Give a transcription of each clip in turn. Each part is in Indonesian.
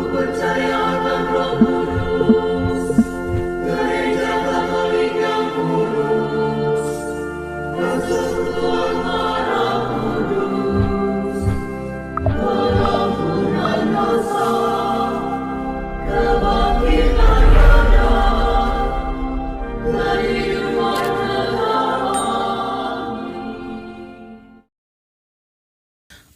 percaya akan Roh Kudus, gereja Katolik yang kudus, persekutuan darah kudus, pengampunan dosa, kebangkitan badan, dan hidup kekal.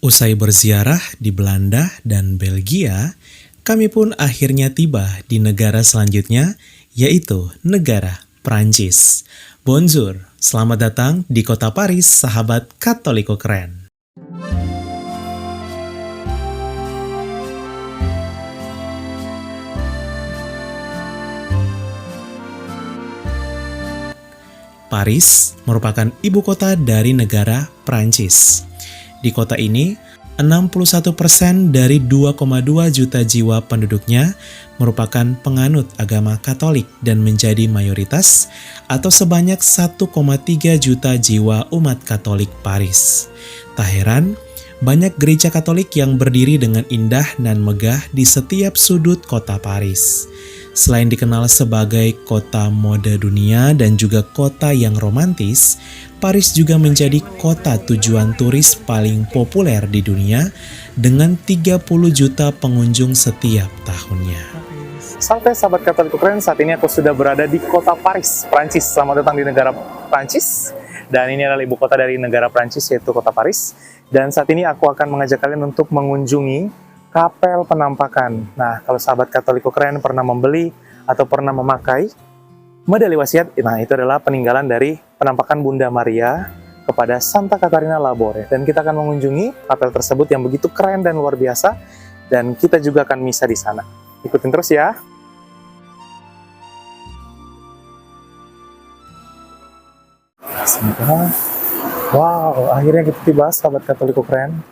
Usai berziarah di Belanda dan Belgia, kami pun akhirnya tiba di negara selanjutnya, yaitu negara Prancis. Bonjour, selamat datang di kota Paris, sahabat Katoliko keren. Paris merupakan ibu kota dari negara Prancis. Di kota ini, 61% dari 2,2 juta jiwa penduduknya merupakan penganut agama Katolik dan menjadi mayoritas atau sebanyak 1,3 juta jiwa umat Katolik Paris. Tak heran, banyak gereja Katolik yang berdiri dengan indah dan megah di setiap sudut kota Paris. Selain dikenal sebagai kota mode dunia dan juga kota yang romantis, Paris juga menjadi kota tujuan turis paling populer di dunia dengan 30 juta pengunjung setiap tahunnya. Sampai sahabat Katolik keren, saat ini aku sudah berada di kota Paris, Prancis. Selamat datang di negara Prancis. Dan ini adalah ibu kota dari negara Prancis, yaitu kota Paris. Dan saat ini aku akan mengajak kalian untuk mengunjungi Kapel Penampakan. Nah, kalau sahabat Katolik keren pernah membeli atau pernah memakai medali wasiat, nah itu adalah peninggalan dari penampakan Bunda Maria kepada Santa Catarina Labore. Dan kita akan mengunjungi kapel tersebut yang begitu keren dan luar biasa. Dan kita juga akan misa di sana. Ikutin terus ya. Bismillah. Wow, akhirnya kita tiba sahabat Katolik keren.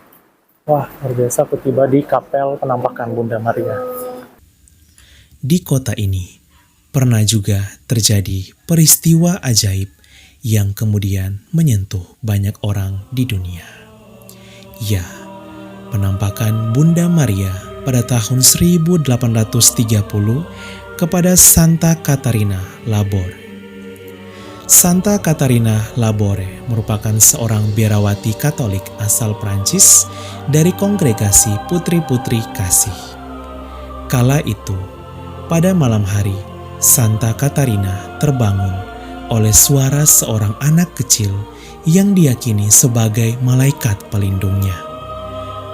Wah, luar biasa, aku tiba di Kapel Penampakan Bunda Maria. Di kota ini, pernah juga terjadi peristiwa ajaib yang kemudian menyentuh banyak orang di dunia. Ya, penampakan Bunda Maria pada tahun 1830 kepada Santa Catarina Labore. Santa Catarina Labore merupakan seorang biarawati Katolik asal Prancis dari kongregasi Putri-Putri Kasih. Kala itu, pada malam hari, Santa Catarina terbangun oleh suara seorang anak kecil yang diyakini sebagai malaikat pelindungnya.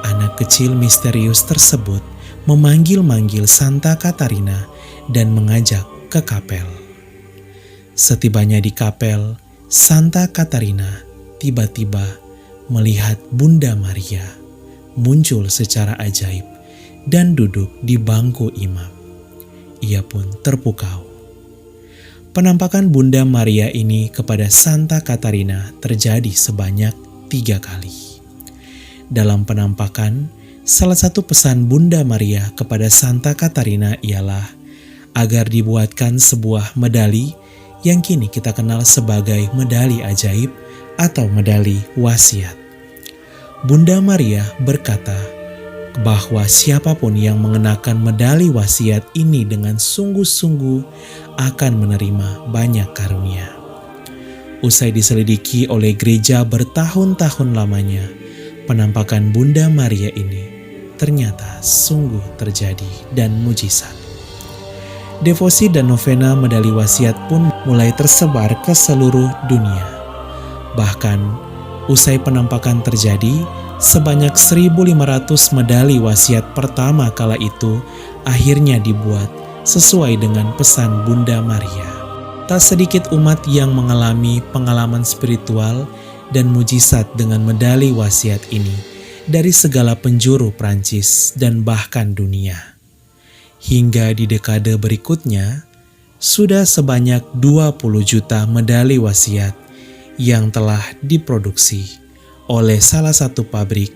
Anak kecil misterius tersebut memanggil-manggil Santa Catarina dan mengajak ke kapel. Setibanya di kapel, Santa Catarina tiba-tiba melihat Bunda Maria muncul secara ajaib dan duduk di bangku imam. Ia pun terpukau. Penampakan Bunda Maria ini kepada Santa Catarina terjadi sebanyak 3 kali. Dalam penampakan, salah satu pesan Bunda Maria kepada Santa Catarina ialah agar dibuatkan sebuah medali yang kini kita kenal sebagai medali ajaib atau medali wasiat. Bunda Maria berkata bahwa siapapun yang mengenakan medali wasiat ini dengan sungguh-sungguh akan menerima banyak karunia. Usai diselidiki oleh gereja bertahun-tahun lamanya, penampakan Bunda Maria ini ternyata sungguh terjadi dan mujizat. Devosi dan novena medali wasiat pun mulai tersebar ke seluruh dunia. Bahkan, usai penampakan terjadi, sebanyak 1.500 medali wasiat pertama kala itu akhirnya dibuat sesuai dengan pesan Bunda Maria. Tak sedikit umat yang mengalami pengalaman spiritual dan mujizat dengan medali wasiat ini dari segala penjuru Prancis dan bahkan dunia. Hingga di dekade berikutnya, sudah sebanyak 20 juta medali wasiat yang telah diproduksi oleh salah satu pabrik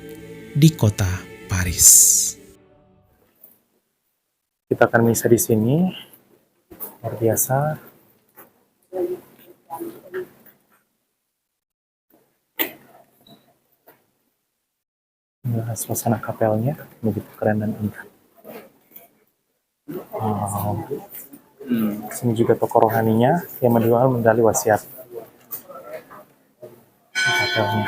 di kota Paris. Kita akan misa di sini. Luar biasa. Inilah suasana kapelnya, begitu keren dan indah. Wow. Sini juga toko rohaninya yang menjual medali wasiat. Kapelnya.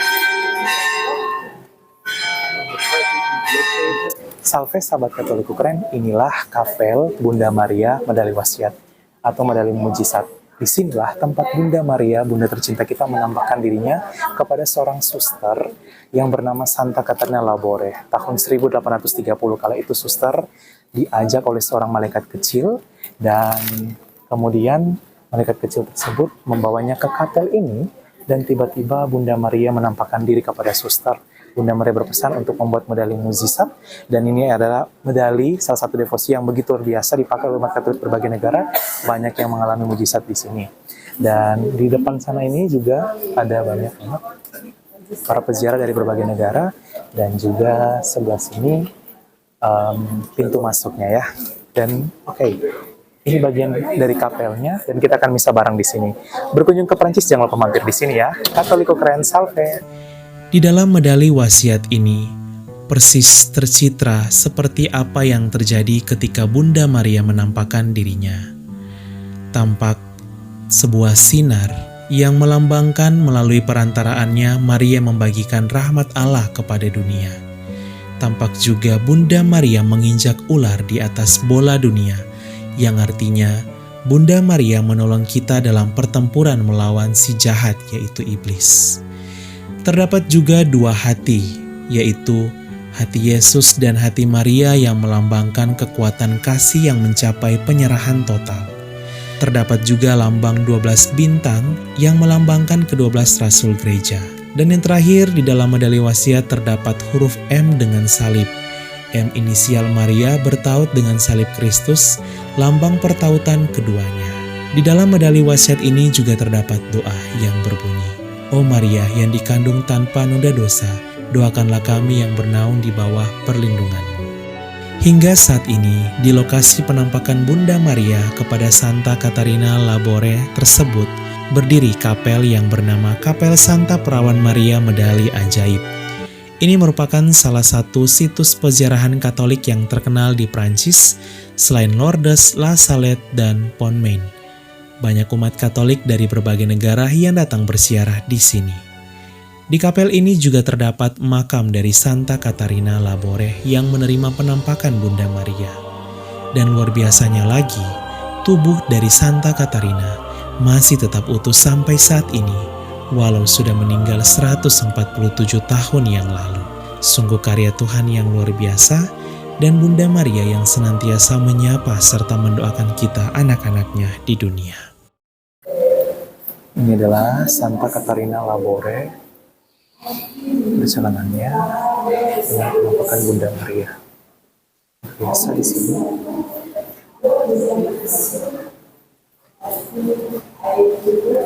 Salve sahabat Katoliku keren, inilah kapel Bunda Maria Medali Wasiat atau Medali Mujizat. Disinilah tempat Bunda Maria, Bunda tercinta kita, menampakkan dirinya kepada seorang suster yang bernama Santa Caterina Labore. Tahun 1830 kala itu suster diajak oleh seorang malaikat kecil dan kemudian malaikat kecil tersebut membawanya ke kapel ini dan tiba-tiba Bunda Maria menampakkan diri kepada suster. Bunda Maria berpesan untuk membuat medali mukjizat dan ini adalah medali salah satu devosi yang begitu luar biasa dipakai oleh umat Katolik berbagai negara. Banyak yang mengalami mukjizat di sini. Dan di depan sana ini juga ada banyak para peziarah dari berbagai negara dan juga sebelah sini pintu masuknya ya. Dan ini bagian dari kapelnya dan kita akan misa bareng di sini. Berkunjung ke Prancis jangan lupa mampir di sini ya. Katoliko keren, salve. Di dalam medali wasiat ini, persis tercitra seperti apa yang terjadi ketika Bunda Maria menampakkan dirinya. Tampak sebuah sinar yang melambangkan melalui perantaraannya Maria membagikan rahmat Allah kepada dunia. Tampak juga Bunda Maria menginjak ular di atas bola dunia, yang artinya Bunda Maria menolong kita dalam pertempuran melawan si jahat yaitu iblis. Terdapat juga dua hati, yaitu hati Yesus dan hati Maria yang melambangkan kekuatan kasih yang mencapai penyerahan total. Terdapat juga lambang 12 bintang yang melambangkan ke-12 rasul gereja. Dan yang terakhir di dalam medali wasiat terdapat huruf M dengan salib. M inisial Maria bertaut dengan salib Kristus, lambang pertautan keduanya. Di dalam medali wasiat ini juga terdapat doa yang berbunyi, "O Maria yang dikandung tanpa noda dosa, doakanlah kami yang bernaung di bawah perlindungan-Mu." Hingga saat ini, di lokasi penampakan Bunda Maria kepada Santa Caterina Labore tersebut, berdiri kapel yang bernama Kapel Santa Perawan Maria Medali Ajaib. Ini merupakan salah satu situs peziarahan Katolik yang terkenal di Prancis, selain Lourdes, La Salette, dan Pont Main. Banyak umat Katolik dari berbagai negara yang datang berziarah di sini. Di kapel ini juga terdapat makam dari Santa Caterina Labore yang menerima penampakan Bunda Maria. Dan luar biasanya lagi, tubuh dari Santa Caterina masih tetap utuh sampai saat ini, walau sudah meninggal 147 tahun yang lalu. Sungguh karya Tuhan yang luar biasa, dan Bunda Maria yang senantiasa menyapa serta mendoakan kita anak-anaknya di dunia. Ini adalah Santa Caterina Labore, perjalanannya dengan menampakkan Bunda Maria. Biasa di sini.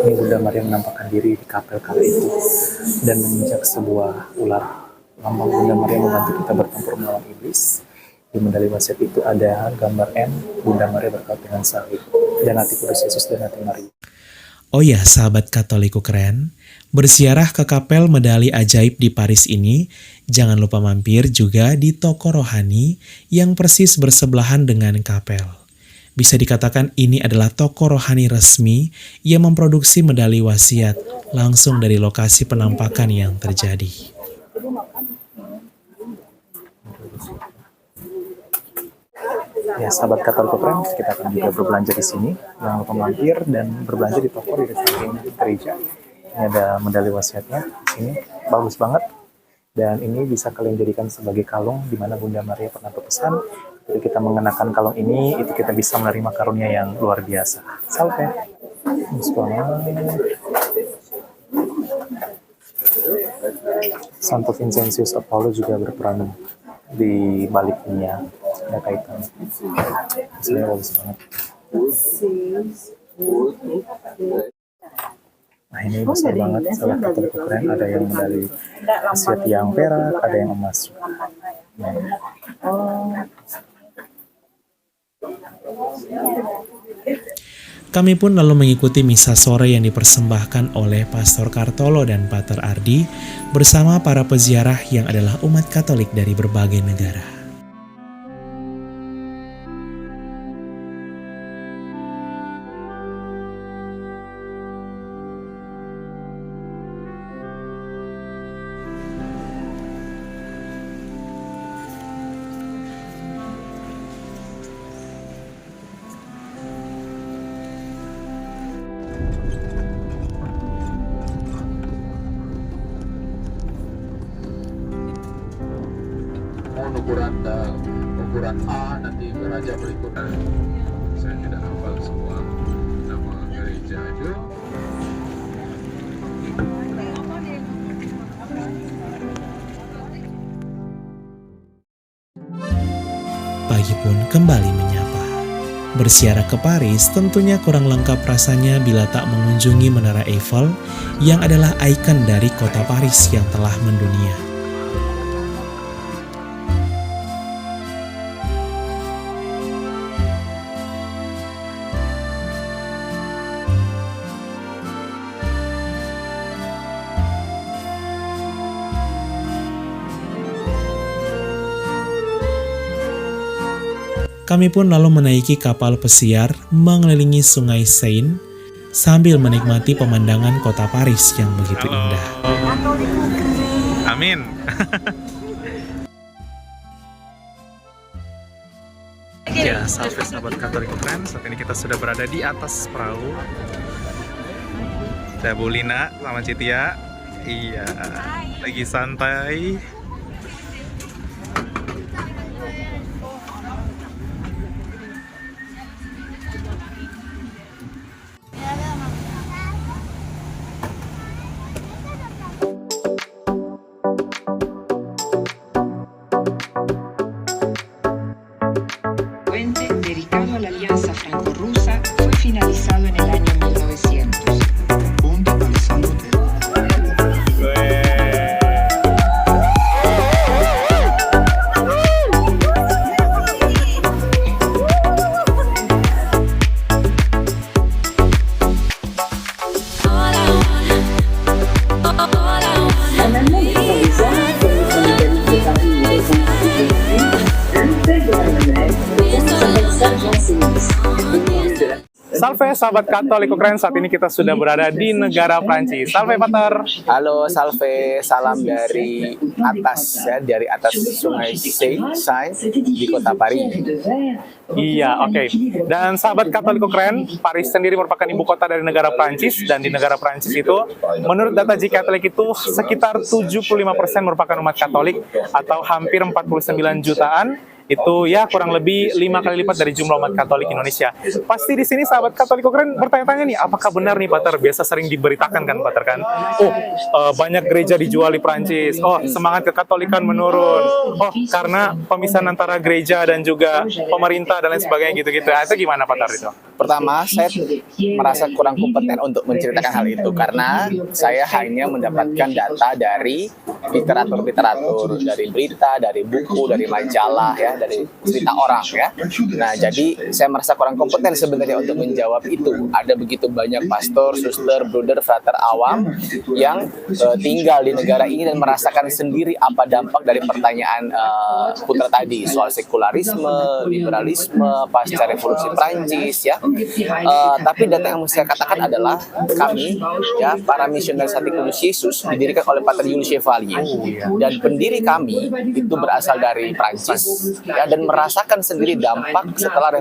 Ini Bunda Maria menampakkan diri di kapel kala itu dan menginjak sebuah ular. Lambang Bunda Maria membantu kita bertempur melawan iblis. Di medali wasiat itu ada gambar M, Bunda Maria berkait dengan salib, dan hati kudus Yesus dan hati Maria. Oh ya, sahabat Katoliku keren, berziarah ke kapel medali ajaib di Paris ini, jangan lupa mampir juga di toko rohani yang persis bersebelahan dengan kapel. Bisa dikatakan ini adalah toko rohani resmi yang memproduksi medali wasiat langsung dari lokasi penampakan yang terjadi. Ya, sahabat Katolik keren, kita akan juga berbelanja di sini. Jangan lupa mampir dan berbelanja di toko di samping gereja. Ini ada medali wasiatnya di sini, bagus banget. Dan ini bisa kalian jadikan sebagai kalung di mana Bunda Maria pernah berpesan, ketika kita mengenakan kalung ini, itu kita bisa menerima karunia yang luar biasa. Salve. Bagus banget. Santo Vincentius Apollo juga berperan di baliknya. Ada kaitan. Hasilnya bagus banget. Nah, ini besar banget, salah satu keren. Ada yang medali wasiat yang perak, ada yang emas. Kami pun lalu mengikuti misa sore yang dipersembahkan oleh Pastor Kartolo dan Pater Ardi bersama para peziarah yang adalah umat Katolik dari berbagai negara. ada ukuran A, nanti raja berikutnya. Saya tidak hafal semua nama gereja itu. Pagi pun kembali menyapa. Bersiara ke Paris tentunya kurang lengkap rasanya bila tak mengunjungi Menara Eiffel yang adalah ikon dari kota Paris yang telah mendunia. Kami pun lalu menaiki kapal pesiar mengelilingi sungai Seine sambil menikmati pemandangan kota Paris yang begitu indah. Amin. Ya, salve sahabat Katolik keren. Saat ini kita sudah berada di atas perahu. Ada Bu Lina sama Citia. Iya, lagi santai. Puente dedicado a la Alianza Franco-Rusa fue finalizado en el año 1900. Punto para salute. Salve sahabat Katolik keren. Saat ini kita sudah berada di negara Prancis. Salve Pater. Halo, salve, salam dari atas ya, dari atas Sungai Seine di kota Paris. Iya, oke. Dan sahabat Katolik keren, Paris sendiri merupakan ibu kota dari negara Prancis, dan di negara Prancis itu, menurut data G Katolik itu sekitar 75% merupakan umat Katolik atau hampir 49 jutaan. Itu ya kurang lebih 5 kali lipat dari jumlah umat Katolik Indonesia. Pasti di sini sahabat Katolik keren bertanya-tanya nih, apakah benar nih Pater? Biasa sering diberitakan kan Pater kan, banyak gereja dijual di Prancis, semangat kekatolikan menurun, karena pemisahan antara gereja dan juga pemerintah dan lain sebagainya gitu-gitu. Itu gimana Pater itu? Pertama, saya merasa kurang kompeten untuk menceritakan hal itu karena saya hanya mendapatkan data dari literatur, dari berita, dari buku, dari majalah ya, dari cerita orang ya. Nah, jadi saya merasa kurang kompeten sebenarnya untuk menjawab itu. Ada begitu banyak pastor, suster, bruder, frater awam yang tinggal di negara ini dan merasakan sendiri apa dampak dari pertanyaan Putra tadi soal sekularisme, liberalisme, pasca revolusi Prancis ya. Tapi data yang saya katakan adalah kami ya, para misionaris hati kudus Yesus didirikan oleh Pater Jules Chevalier, dan pendiri kami itu berasal dari Prancis ya, dan merasakan sendiri dampak setelah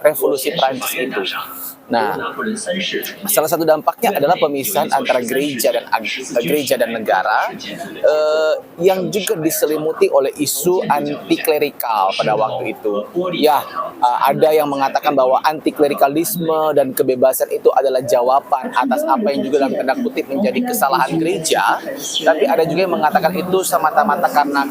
revolusi Prancis itu. Nah, salah satu dampaknya adalah pemisahan antara gereja dan negara yang juga diselimuti oleh isu anti klerikal pada waktu itu. Ya, ada yang mengatakan bahwa anti klerikalisme dan kebebasan itu adalah jawaban atas apa yang juga dalam tanda kutip menjadi kesalahan gereja. Tapi ada juga yang mengatakan itu semata-mata karena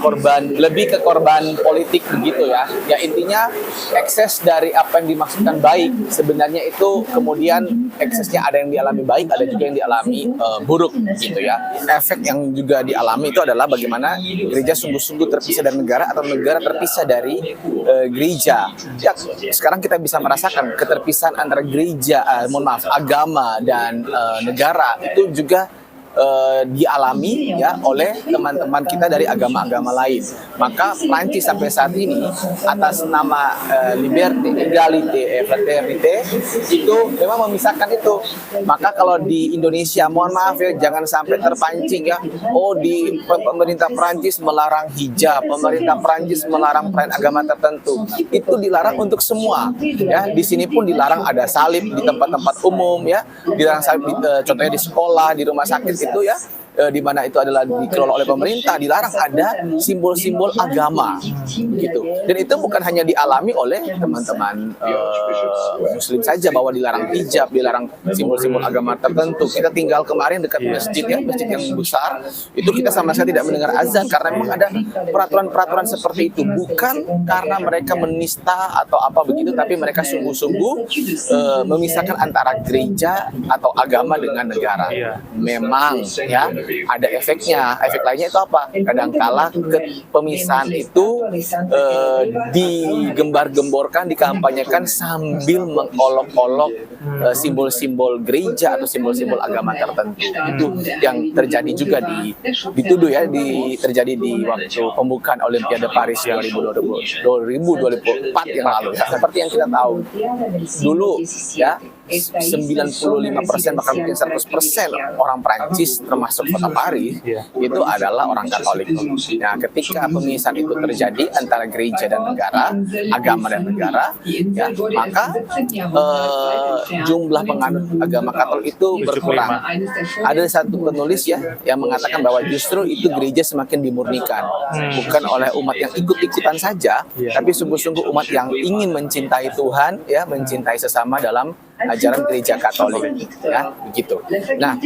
lebih ke korban politik begitu ya. Ya, intinya ekses dari apa yang dimaksudkan baik sebenarnya itu kemudian eksesnya ada yang dialami baik, ada juga yang dialami buruk gitu ya. Efek yang juga dialami itu adalah bagaimana gereja sungguh-sungguh terpisah dari negara atau negara terpisah dari gereja. Ya, sekarang kita bisa merasakan keterpisahan antara gereja, agama dan negara itu juga dialami ya oleh teman-teman kita dari agama-agama lain. Maka Prancis sampai saat ini atas nama liberté, égalité, fraternité itu memang memisahkan itu. Maka kalau di Indonesia, mohon maaf ya, jangan sampai terpancing ya, di pemerintah Prancis melarang hijab, pemerintah Prancis melarang perayaan agama tertentu. Itu dilarang untuk semua ya. Di sini pun dilarang ada salib di tempat-tempat umum ya, dilarang salib contohnya di sekolah, di rumah sakit itu ya. di mana itu adalah dikelola oleh pemerintah, dilarang ada simbol-simbol agama gitu. Dan itu bukan hanya dialami oleh teman-teman Muslim saja, bahwa dilarang hijab, dilarang simbol-simbol agama tertentu. Kita tinggal kemarin dekat masjid ya, masjid yang besar, itu kita sama sekali tidak mendengar azan karena memang ada peraturan-peraturan seperti itu. Bukan karena mereka menista atau apa begitu, tapi mereka sungguh-sungguh memisahkan antara gereja atau agama dengan negara. Memang ya ada efeknya. Efek lainnya itu apa? Kadangkala pemisahan itu digembar-gemborkan, dikampanyekan sambil mengolok-olok simbol-simbol gereja atau simbol-simbol agama tertentu. Itu yang terjadi juga dituduh ya, terjadi di waktu pembukaan Olimpiade Paris 2024 yang lalu ya. Seperti yang kita tahu dulu ya, 95% bahkan mungkin 100% orang Prancis termasuk kota Paris itu adalah orang Katolik. Nah, ketika pemisahan itu terjadi antara gereja dan negara, agama dan negara, ya, maka jumlah penganut agama Katolik itu berkurang. Ada satu penulis ya yang mengatakan bahwa justru itu gereja semakin dimurnikan, bukan oleh umat yang ikut-ikutan saja, tapi sungguh-sungguh umat yang ingin mencintai Tuhan, ya, mencintai sesama dalam ajaran gereja Katolik, ya, begitu. Nah,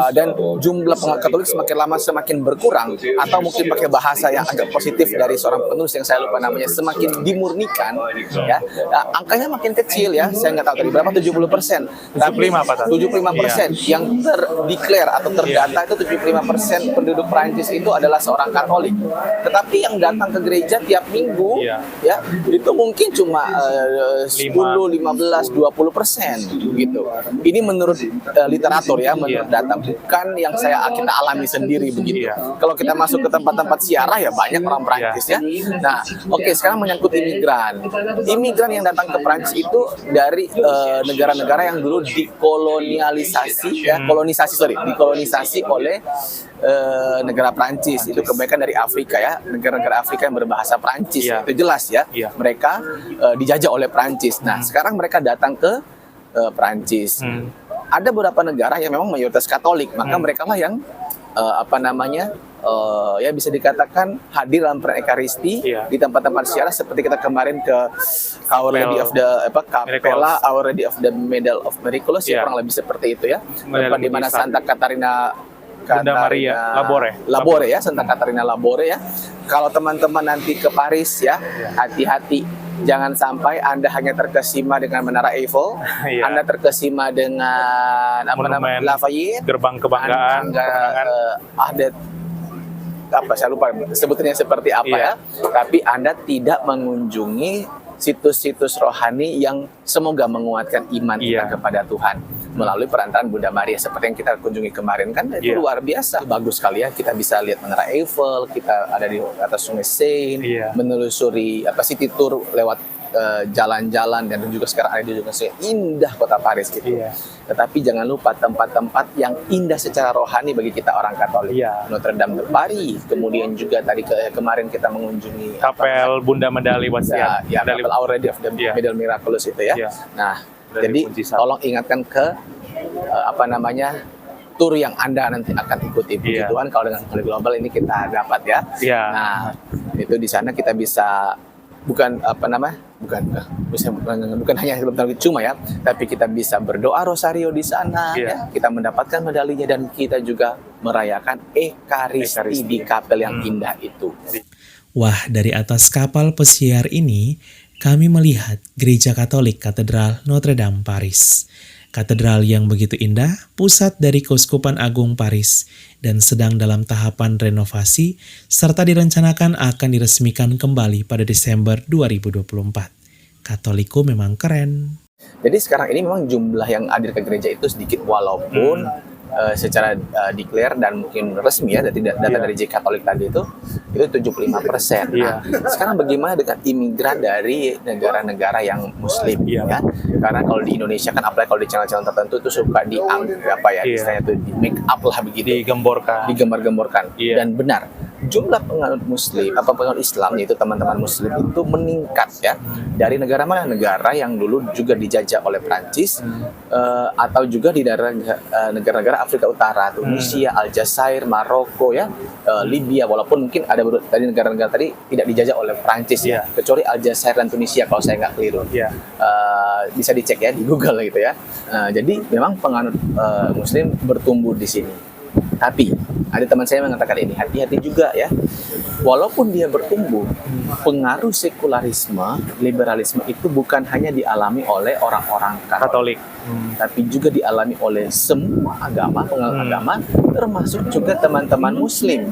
dan jumlah penganut Katolik semakin lama semakin berkurang, atau mungkin pakai bahasa yang agak positif dari seorang penulis yang saya lupa namanya, semakin dimurnikan, ya. Nah, angkanya makin kecil ya, saya nggak tahu tadi berapa, 70%. 75% yang terdeklar atau terdata itu 75% penduduk Prancis itu adalah seorang Katolik. Tetapi yang datang ke gereja tiap minggu, ya, itu mungkin cuma 10, 15, 20% gitu. Ini menurut literatur ya, menurut data, bukan yang kita alami sendiri begitu. Kalau kita masuk ke tempat-tempat ziarah ya banyak orang Prancis ya. Nah, oke, sekarang menyangkut imigran. Imigran yang datang ke Prancis itu dari negara-negara yang dulu dikolonisasi oleh negara Prancis. Itu kebanyakan dari Afrika ya, negara-negara Afrika yang berbahasa Prancis. Itu jelas ya. Mereka dijajah oleh Prancis. Nah, sekarang mereka datang ke Prancis. Ada beberapa negara yang memang mayoritas Katolik, maka mereka lah yang ya bisa dikatakan hadir dalam Ekaristi di tempat-tempat ziarah, seperti kita kemarin ke Our Lady of the Capella, Our Lady of the Medal of Miracles, ya, kurang lebih seperti itu ya. Tempat di mana Santa Katarina Labore ya, Santa Katarina Labore ya. Kalau teman-teman nanti ke Paris ya, hati-hati. Jangan sampai Anda hanya terkesima dengan Menara Eiffel, Anda terkesima dengan Lafayette, gerbang kebanggaan, saya lupa sebetulnya seperti apa ya. Tapi Anda tidak mengunjungi situs-situs rohani yang semoga menguatkan iman kita kepada Tuhan melalui perantaraan Bunda Maria, seperti yang kita kunjungi kemarin kan. Itu luar biasa, bagus sekali ya. Kita bisa lihat Menara Eiffel, kita ada di atas Sungai Seine, menelusuri city tour lewat jalan-jalan, dan juga sekarang ada juga indah kota Paris gitu. Tetapi jangan lupa tempat-tempat yang indah secara rohani bagi kita orang Katolik. Notre Dame de Paris, kemudian juga tadi kemarin kita mengunjungi Kapel Bunda Medali Wasiat, Kapel Our Lady of the Medal Miraculous itu ya. Nah, jadi tolong ingatkan ke tur yang Anda nanti akan ikuti. Puji Tuhan kalau dengan Holy Global ini kita dapat ya. Nah, itu di sana kita bisa bukan hanya cuma ya, tapi kita bisa berdoa rosario di sana, ya. Kita mendapatkan medalinya dan kita juga merayakan Ekaristi di kapel yang indah itu. Wah, dari atas kapal pesiar ini kami melihat Gereja Katolik Katedral Notre Dame Paris. Katedral yang begitu indah, pusat dari Keuskupan Agung Paris, dan sedang dalam tahapan renovasi, serta direncanakan akan diresmikan kembali pada Desember 2024. Katoliku memang keren. Jadi sekarang ini memang jumlah yang hadir ke gereja itu sedikit, walaupun secara declare dan mungkin resmi ya, data dari J Katolik tadi itu 75%. Nah, sekarang bagaimana dengan imigran dari negara-negara yang Muslim ya? Karena kalau di Indonesia kan, apalagi kalau di channel-channel tertentu itu suka istilahnya itu di make up lah begitu, digembar-gemborkan. Dan benar, jumlah penganut Muslim, penganut Islam, yaitu teman-teman Muslim itu meningkat ya. Dari negara mana? Negara yang dulu juga dijajah oleh Prancis, atau juga di daerah negara-negara Afrika Utara, Tunisia, Aljazair, Maroko ya, Libya, walaupun mungkin ada dari negara-negara tadi tidak dijajah oleh Prancis ya, kecuali Aljazair dan Tunisia kalau saya nggak keliru. Bisa dicek ya di Google gitu ya. Jadi memang penganut Muslim bertumbuh di sini. Tapi ada teman saya mengatakan ini, hati-hati juga ya. Walaupun dia bertumbuh, pengaruh sekularisme, liberalisme itu bukan hanya dialami oleh orang-orang Katolik, tapi juga dialami oleh semua agama, penganut agama, termasuk juga teman-teman Muslim.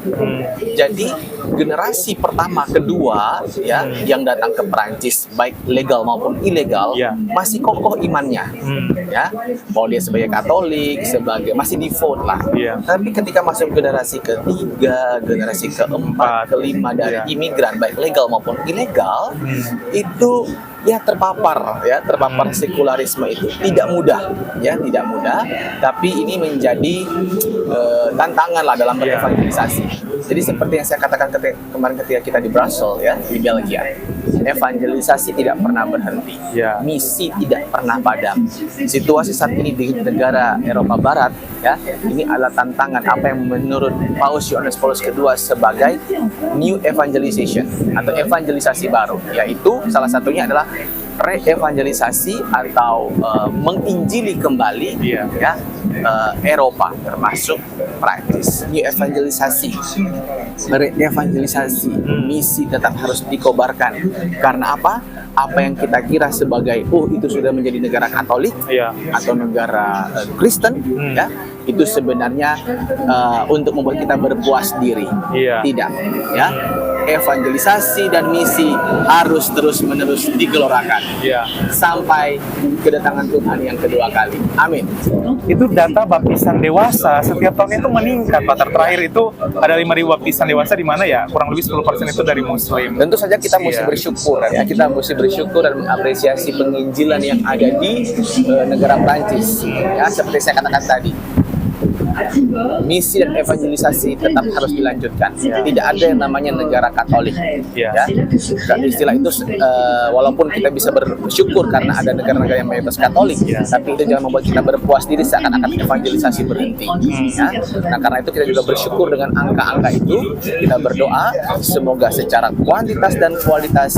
Jadi generasi pertama, kedua ya yang datang ke Perancis, baik legal maupun ilegal, masih kokoh imannya. Ya, mau dia sebagai Katolik, sebagai masih devout lah. Tapi ketika masuk generasi ketiga, generasi keempat, kelima dari imigran baik legal maupun ilegal, itu ya terpapar sekularisme itu tidak mudah, tapi ini menjadi tantangan lah dalam berevangelisasi. Jadi seperti yang saya katakan kemarin ketika kita di Brussels ya, di Belgia, evangelisasi tidak pernah berhenti, misi tidak pernah padam. Situasi saat ini di negara Eropa Barat ya, ini adalah tantangan apa yang menurut Paus Yohanes Paulus II sebagai new evangelization atau evangelisasi baru, yaitu salah satunya adalah re-evangelisasi atau menginjili kembali Eropa termasuk Prancis. New evangelisasi, re-evangelisasi, misi tetap harus dikobarkan. Karena apa? Apa yang kita kira sebagai itu sudah menjadi negara Katolik atau negara Kristen ya, itu sebenarnya untuk membuat kita berpuas diri. Tidak ya. Evangelisasi dan misi harus terus-menerus digelorakan sampai kedatangan Tuhan yang kedua kali. Amin. Itu data baptisan dewasa setiap tahun itu meningkat, Pak. Terakhir itu ada 5.000 baptisan dewasa, di mana ya kurang lebih 10% itu dari Muslim. Tentu saja kita mesti bersyukur ya, kita mesti bersyukur dan mengapresiasi penginjilan yang ada di negara Prancis ya, seperti saya katakan tadi. Misi dan evangelisasi tetap harus dilanjutkan. Tidak ada yang namanya negara Katolik. Ya. Dan istilah itu walaupun kita bisa bersyukur karena ada negara-negara yang mayoritas Katolik, tapi itu jangan membuat kita berpuas diri seakan-akan evangelisasi berhenti. Ya. Nah, karena itu kita juga bersyukur dengan angka-angka itu. Kita berdoa semoga secara kuantitas dan kualitas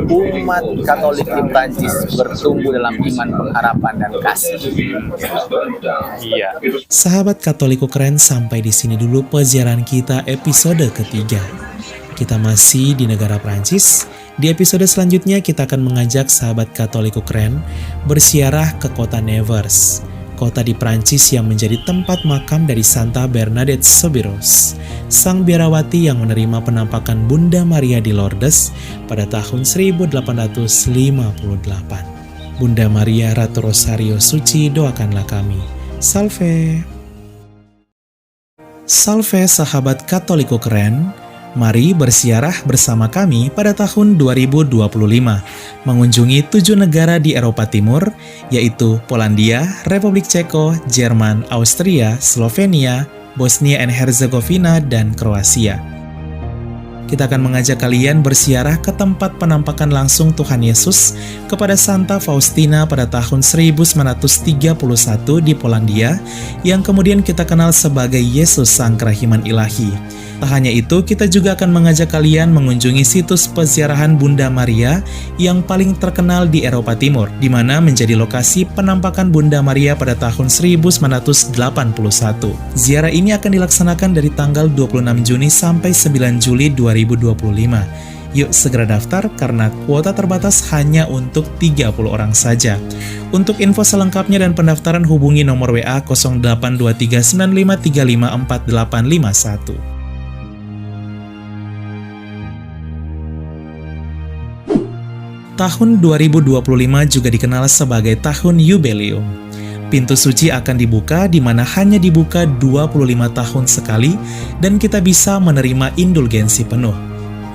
umat Katolik di Prancis bertumbuh dalam iman, pengharapan, dan kasih. Sahabat Katoliku Keren, sampai di sini dulu peziarahan kita episode ketiga. Kita masih di negara Prancis. Di episode selanjutnya kita akan mengajak sahabat Katoliku Keren bersiarah ke kota Nevers, kota di Prancis yang menjadi tempat makam dari Santa Bernadette Soubirous, sang biarawati yang menerima penampakan Bunda Maria di Lourdes pada tahun 1858. Bunda Maria Ratu Rosario Suci, doakanlah kami. Salve. Salve sahabat Katoliku Keren, mari bersiarah bersama kami pada tahun 2025, mengunjungi 7 negara di Eropa Timur, yaitu Polandia, Republik Ceko, Jerman, Austria, Slovenia, Bosnia and Herzegovina, dan Kroasia. Kita akan mengajak kalian bersiarah ke tempat penampakan langsung Tuhan Yesus kepada Santa Faustina pada tahun 1931 di Polandia, yang kemudian kita kenal sebagai Yesus Sang Kerahiman Ilahi. Tak hanya itu, kita juga akan mengajak kalian mengunjungi situs peziarahan Bunda Maria yang paling terkenal di Eropa Timur, di mana menjadi lokasi penampakan Bunda Maria pada tahun 1981. Ziarah ini akan dilaksanakan dari tanggal 26 Juni sampai 9 Juli 2025. Yuk segera daftar karena kuota terbatas hanya untuk 30 orang saja. Untuk info selengkapnya dan pendaftaran hubungi nomor WA 082395354851. Tahun 2025 juga dikenal sebagai tahun Yubelium. Pintu suci akan dibuka di mana hanya dibuka 25 tahun sekali dan kita bisa menerima indulgensi penuh.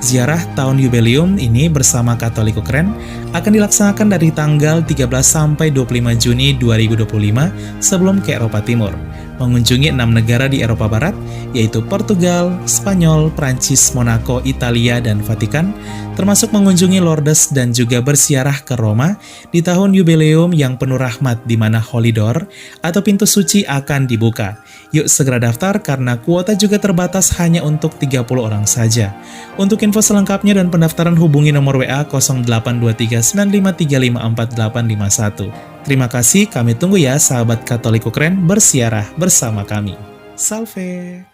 Ziarah tahun Yubelium ini bersama Katoliku Keren akan dilaksanakan dari tanggal 13 sampai 25 Juni 2025 sebelum ke Eropa Timur, mengunjungi 6 negara di Eropa Barat, yaitu Portugal, Spanyol, Prancis, Monaco, Italia, dan Vatikan, termasuk mengunjungi Lourdes dan juga bersiarah ke Roma di tahun jubileum yang penuh rahmat di mana Holy Door atau pintu suci akan dibuka. Yuk segera daftar karena kuota juga terbatas hanya untuk 30 orang saja. Untuk info selengkapnya dan pendaftaran hubungi nomor WA 082395354851. Terima kasih, kami tunggu ya sahabat Katolik Ukren bersiarah bersama kami. Salve!